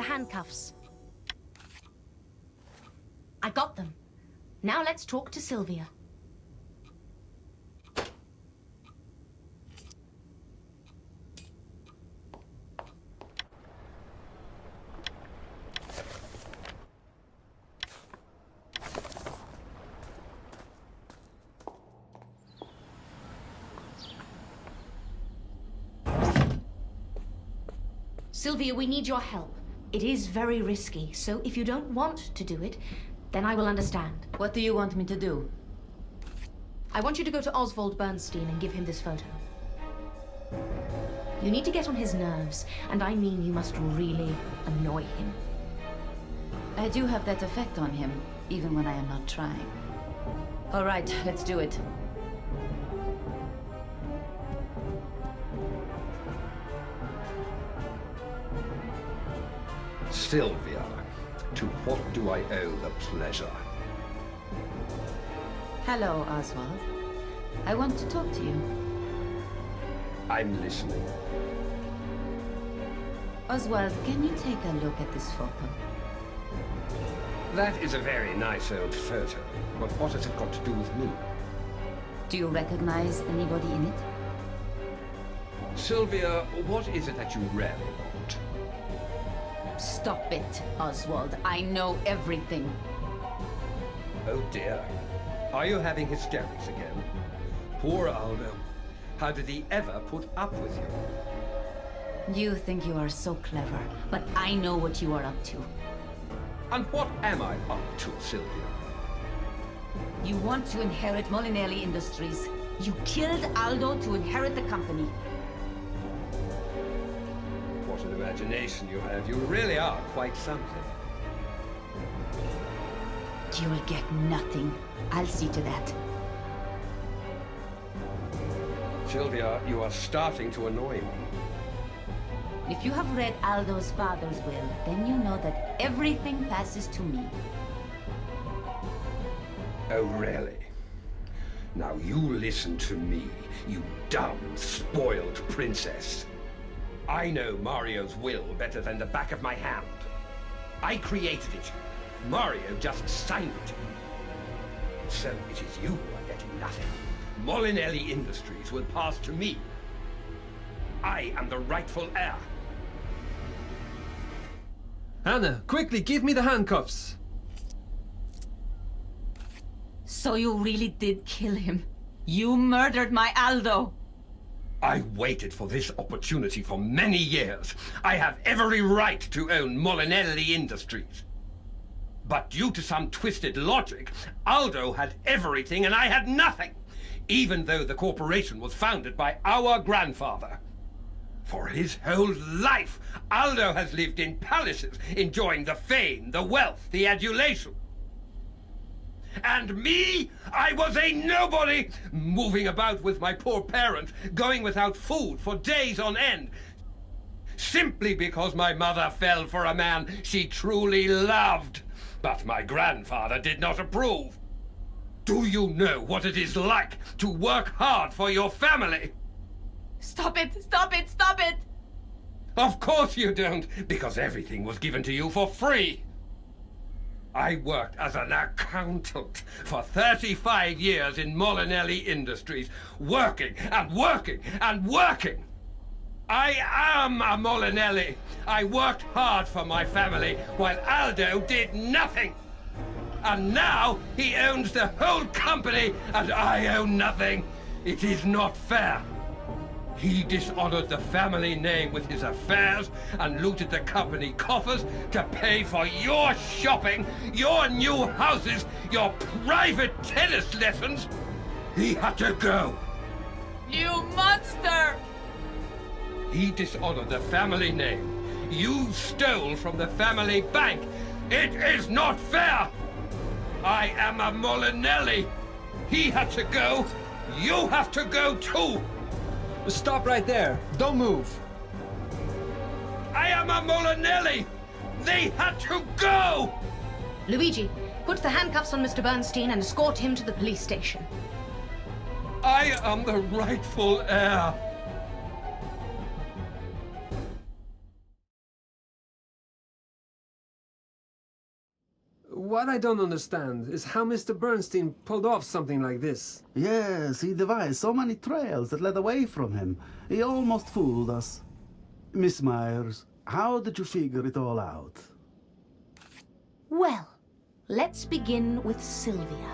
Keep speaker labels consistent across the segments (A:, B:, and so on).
A: handcuffs. I got them. Now let's talk to Sylvia. Sylvia, we need your help. It is very risky, so if you don't want to do it, then I will understand.
B: What do you want me to do?
A: I want you to go to Oswald Bernstein and give him this photo. You need to get on his nerves, and I mean you must really annoy him.
B: I do have that effect on him, even when I am not trying. All right, let's do it.
C: Sylvia, to what do I owe the pleasure?
B: Hello, Oswald. I want to talk to you.
C: I'm listening.
B: Oswald, can you take a look at this photo?
C: That is a very nice old photo, but what has it got to do with me?
B: Do you recognize anybody in it?
C: Sylvia, what is it that you really want?
B: Stop it, Oswald. I know everything.
C: Oh dear. Are you having hysterics again? Poor Aldo. How did he ever put up with you?
B: You think you are so clever, but I know what you are up to.
C: And what am I up to, Sylvia?
B: You want to inherit Molinelli Industries. You killed Aldo to inherit the company.
C: What an imagination you have. You really are quite something.
B: You'll get nothing. I'll see to that.
C: Sylvia, you are starting to annoy me.
B: If you have read Aldo's father's will, then you know that everything passes to me.
C: Oh, really? Now you listen to me, you dumb, spoiled princess. I know Mario's will better than the back of my hand. I created it. Mario just signed it. So it is you who are getting nothing. Molinelli Industries will pass to me. I am the rightful heir.
D: Anna, quickly, give me the handcuffs!
B: So you really did kill him. You murdered my Aldo.
C: I waited for this opportunity for many years. I have every right to own Molinelli Industries. But due to some twisted logic, Aldo had everything and I had nothing, even though the corporation was founded by our grandfather. For his whole life, Aldo has lived in palaces, enjoying the fame, the wealth, the adulation. And me? I was a nobody, moving about with my poor parents, going without food for days on end, simply because my mother fell for a man she truly loved. But my grandfather did not approve. Do you know what it is like to work hard for your family?
B: Stop it! Stop it! Stop it!
C: Of course you don't, because everything was given to you for free. I worked as an accountant for 35 years in Molinelli Industries, working and working and working. I am a Molinelli. I worked hard for my family, while Aldo did nothing. And now he owns the whole company, and I own nothing. It is not fair. He dishonored the family name with his affairs and looted the company coffers to pay for your shopping, your new houses, your private tennis lessons. He had to go.
B: You monster!
C: He dishonored the family name. You stole from the family bank. It is not fair. I am a Molinelli. He had to go. You have to go too.
D: Stop right there. Don't move.
C: I am a Molinelli! They had to go!
A: Luigi, put the handcuffs on Mr. Bernstein and escort him to the police station.
C: I am the rightful heir.
D: What I don't understand is how Mr. Bernstein pulled off something like this.
E: Yes, he devised so many trails that led away from him. He almost fooled us. Miss Myers, how did you figure it all out?
A: Well, let's begin with Sylvia.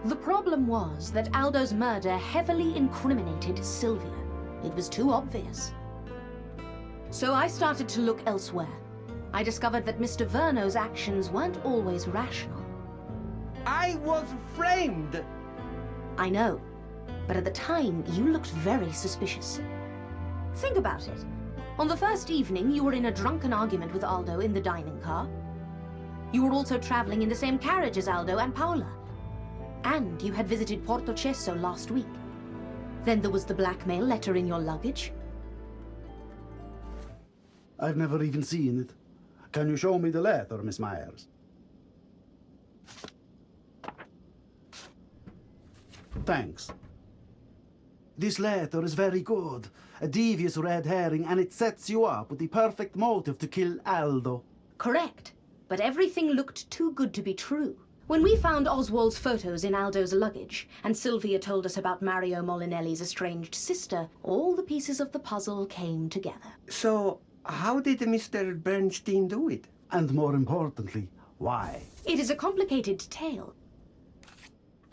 A: The problem was that Aldo's murder heavily incriminated Sylvia. It was too obvious. So I started to look elsewhere. I discovered that Mr. Verno's actions weren't always rational.
C: I was framed!
A: I know, but at the time, you looked very suspicious. Think about it. On the first evening, you were in a drunken argument with Aldo in the dining car. You were also traveling in the same carriage as Aldo and Paola. And you had visited Portocesso last week. Then there was the blackmail letter in your luggage.
E: I've never even seen it. Can you show me the letter, Miss Myers? Thanks. This letter is very good. A devious red herring, and it sets you up with the perfect motive to kill Aldo.
A: Correct. But everything looked too good to be true. When we found Oswald's photos in Aldo's luggage, and Sylvia told us about Mario Molinelli's estranged sister, all the pieces of the puzzle came together.
C: So, how did Mr. Bernstein do it?
E: And more importantly, why?
A: It is a complicated tale.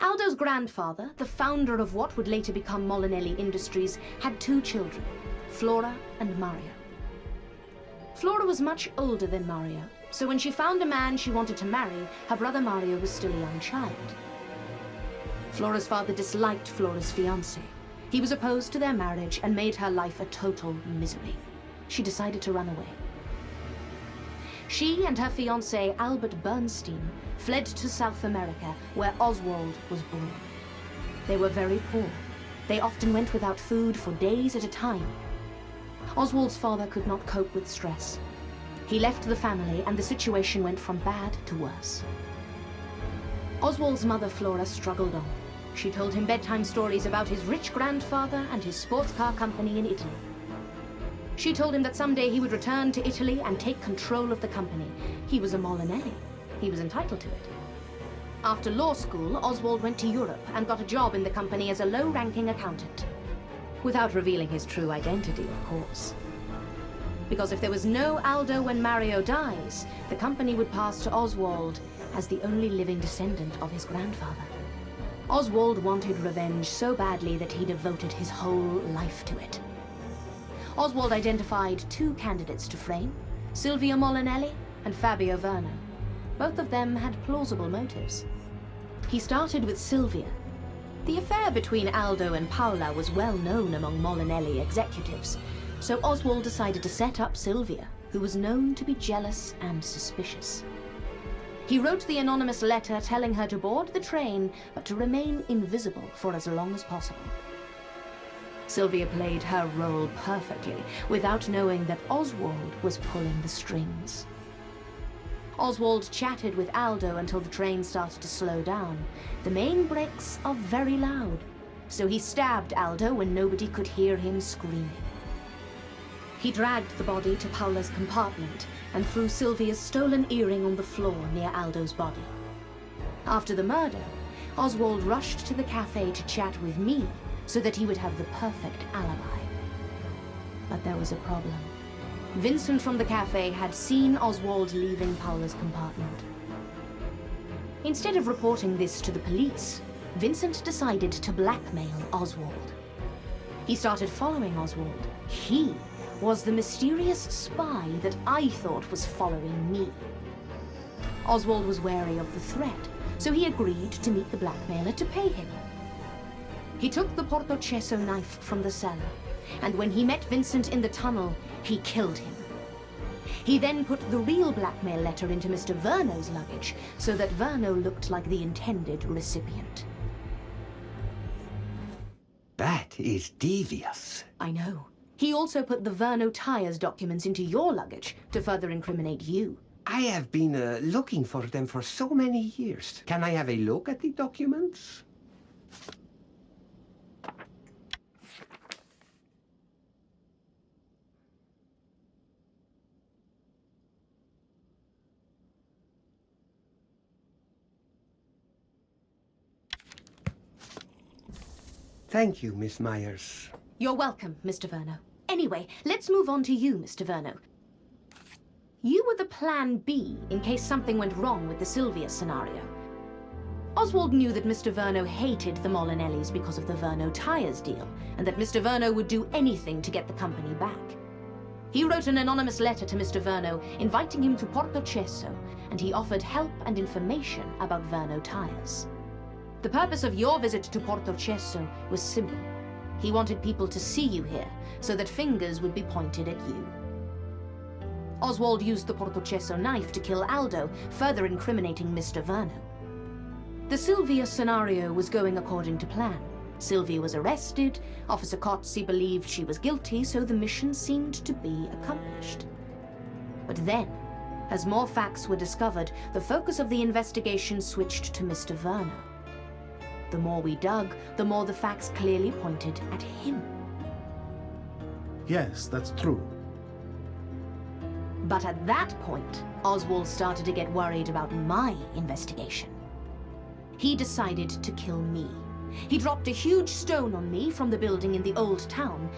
A: Aldo's grandfather, the founder of what would later become Molinelli Industries, had two children, Flora and Mario. Flora was much older than Mario, so when she found a man she wanted to marry, her brother Mario was still a young child. Flora's father disliked Flora's fiancé. He was opposed to their marriage and made her life a total misery. She decided to run away. She and her fiancé, Albert Bernstein, fled to South America, where Oswald was born. They were very poor. They often went without food for days at a time. Oswald's father could not cope with stress. He left the family, and the situation went from bad to worse. Oswald's mother, Flora, struggled on. She told him bedtime stories about his rich grandfather and his sports car company in Italy. She told him that someday he would return to Italy and take control of the company. He was a Molinelli. He was entitled to it. After law school, Oswald went to Europe and got a job in the company as a low-ranking accountant. Without revealing his true identity, of course. Because if there was no Aldo when Mario dies, the company would pass to Oswald as the only living descendant of his grandfather. Oswald wanted revenge so badly that he devoted his whole life to it. Oswald identified two candidates to frame, Silvia Molinelli and Fabio Verno. Both of them had plausible motives. He started with Silvia. The affair between Aldo and Paola was well known among Molinelli executives, so Oswald decided to set up Silvia, who was known to be jealous and suspicious. He wrote the anonymous letter telling her to board the train, but to remain invisible for as long as possible. Sylvia played her role perfectly, without knowing that Oswald was pulling the strings. Oswald chatted with Aldo until the train started to slow down. The main brakes are very loud, so he stabbed Aldo when nobody could hear him screaming. He dragged the body to Paola's compartment and threw Sylvia's stolen earring on the floor near Aldo's body. After the murder, Oswald rushed to the cafe to chat with me so that he would have the perfect alibi. But there was a problem. Vincent from the cafe had seen Oswald leaving Paola's compartment. Instead of reporting this to the police, Vincent decided to blackmail Oswald. He started following Oswald. He was the mysterious spy that I thought was following me. Oswald was wary of the threat, so he agreed to meet the blackmailer to pay him. He took the Portocesso knife from the cellar, and when he met Vincent in the tunnel, he killed him. He then put the real blackmail letter into Mr. Verno's luggage, so that Verno looked like the intended recipient.
C: That is devious.
A: I know. He also put the Verno tires documents into your luggage to further incriminate you.
C: I have been looking for them for so many years. Can I have a look at the documents? Thank you, Miss Myers.
A: You're welcome, Mr. Verno. Anyway, let's move on to you, Mr. Verno. You were the plan B in case something went wrong with the Sylvia scenario. Oswald knew that Mr. Verno hated the Molinellis because of the Verno Tires deal, and that Mr. Verno would do anything to get the company back. He wrote an anonymous letter to Mr. Verno inviting him to Porto Cesso, and he offered help and information about Verno Tires. The purpose of your visit to Porto Cesso was simple. He wanted people to see you here, so that fingers would be pointed at you. Oswald used the Porto Cesso knife to kill Aldo, further incriminating Mr. Verno. The Sylvia scenario was going according to plan. Sylvia was arrested, Officer Cozzi believed she was guilty, so the mission seemed to be accomplished. But then, as more facts were discovered, the focus of the investigation switched to Mr. Verno. The more we dug, the more the facts clearly pointed at him.
E: Yes, that's true.
A: But at that point, Oswald started to get worried about my investigation. He decided to kill me. He dropped a huge stone on me from the building in the old town,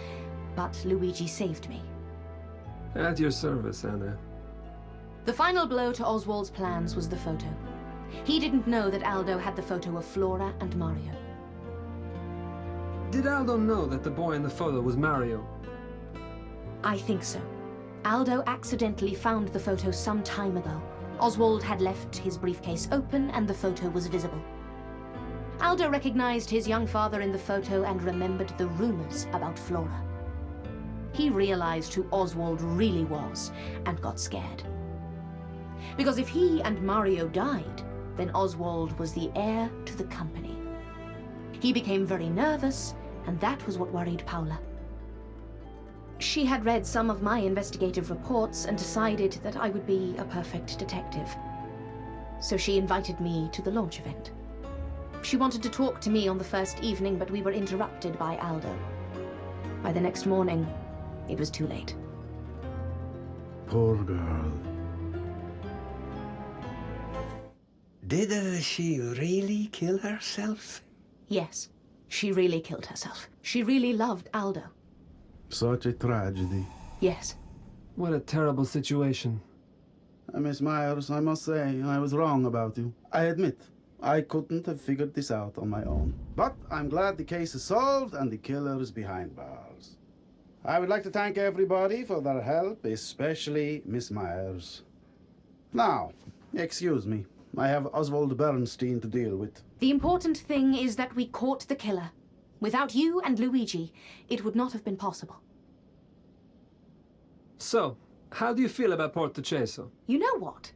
A: but Luigi saved me.
D: At your service, Anna.
A: The final blow to Oswald's plans was the photo. He didn't know that Aldo had the photo of Flora and Mario.
D: Did Aldo know that the boy in the photo was Mario?
A: I think so. Aldo accidentally found the photo some time ago. Oswald had left his briefcase open and the photo was visible. Aldo recognized his young father in the photo and remembered the rumors about Flora. He realized who Oswald really was and got scared. Because if he and Mario died, then Oswald was the heir to the company. He became very nervous, and that was what worried Paula. She had read some of my investigative reports and decided that I would be a perfect detective. So she invited me to the launch event. She wanted to talk to me on the first evening, but we were interrupted by Aldo. By the next morning, it was too late.
E: Poor girl.
C: Did she really kill herself?
A: Yes, she really killed herself. She really loved Aldo.
E: Such a tragedy.
A: Yes.
D: What a terrible situation.
E: Miss Myers, I must say, I was wrong about you. I admit, I couldn't have figured this out on my own. But I'm glad the case is solved and the killer is behind bars. I would like to thank everybody for their help, especially Miss Myers. Now, excuse me. I have Oswald Bernstein to deal with.
A: The important thing is that we caught the killer. Without you and Luigi, it would not have been possible.
D: So, how do you feel about Porto Cesso?
A: You know what?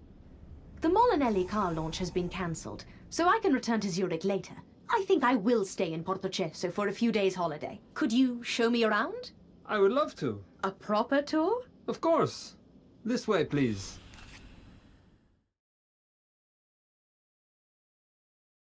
A: The Molinelli car launch has been cancelled, so I can return to Zurich later. I think I will stay in Porto Cesso for a few days' holiday. Could you show me around?
D: I would love to.
A: A proper tour?
D: Of course. This way, please.